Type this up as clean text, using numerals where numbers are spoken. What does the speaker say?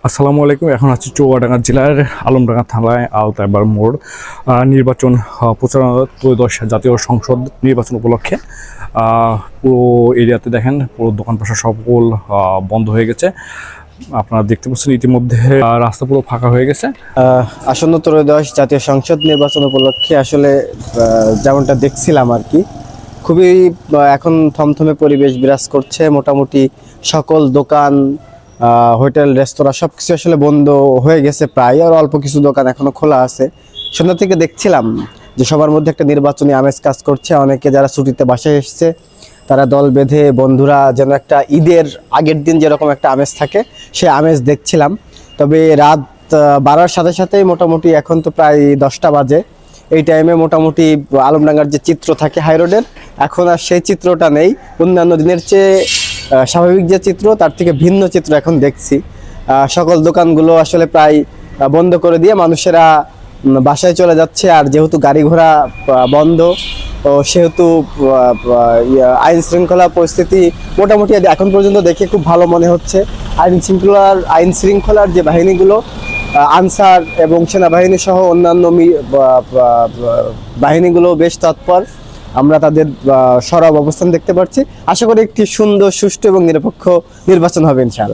আসসালামু আলাইকুম। এখন আছি চুয়াডাঙ্গা জেলার আলমডাঙ্গা থানায় আলতাইবার মোড়। নির্বাচন প্রচারণা ত্রয়োদশ জাতীয় সংসদ নির্বাচন উপলক্ষে পুরো এরিয়াতে দেখেন পুরো দোকান পাশা সকল বন্ধ হয়ে গেছে। আপনারা দেখতে পাচ্ছেন ইতিমধ্যে রাস্তা পুরো ফাঁকা হয়ে গেছে। আসন্ন ত্রয়োদশ জাতীয় সংসদ নির্বাচন উপলক্ষে আসলে যেমনটা দেখছিলাম আর কি, খুবই এখন থমথমে পরিবেশ বিরাজ করছে। মোটামুটি সকল দোকান, হোটেল, রেস্তোরাঁ সবকিছু আসলে বন্ধ হয়ে গেছে প্রায়, আর অল্প কিছু দোকান এখনো খোলা আছে। সন্ধ্যা থেকে দেখছিলাম যে সবার মধ্যে একটা নির্বাচনী আমেজ কাজ করছে। অনেকে যারা ছুটিতে বাসায় এসেছে তারা দল বেঁধে, বন্ধুরা যেন একটা ঈদের আগের দিন যেরকম একটা আমেজ থাকে সেই আমেজ দেখছিলাম। তবে রাত বাড়ার সাথে সাথেই মোটামুটি এখন তো প্রায় 10টা বাজে, এই টাইমে মোটামুটি আলমডাঙ্গার যে চিত্র থাকে হাই রোডের, এখন আর সেই চিত্রটা নেই। অন্যান্য দিনের চেয়ে স্বাভাবিক যে চিত্র তার থেকে ভিন্ন চিত্র এখন দেখছি। সকল দোকানগুলো আসলে প্রায় বন্ধ করে দিয়ে মানুষেরা বাসায় চলে যাচ্ছে। আর যেহেতু গাড়ি ঘোড়া বন্ধ, তো সেহেতু আইন শৃঙ্খলা পরিস্থিতি মোটামুটি এখন পর্যন্ত দেখে খুব ভালো মনে হচ্ছে। আইন শৃঙ্খলার যে বাহিনীগুলো, আনসার এবং সেনাবাহিনী সহ অন্যান্য বাহিনীগুলো বেশ তৎপর। আমরা তাদের সরব অবস্থান দেখতে পাচ্ছি। আশা করি একটি সুন্দর, সুষ্ঠু এবং নিরপেক্ষ নির্বাচন হবে ইনশাআল্লাহ।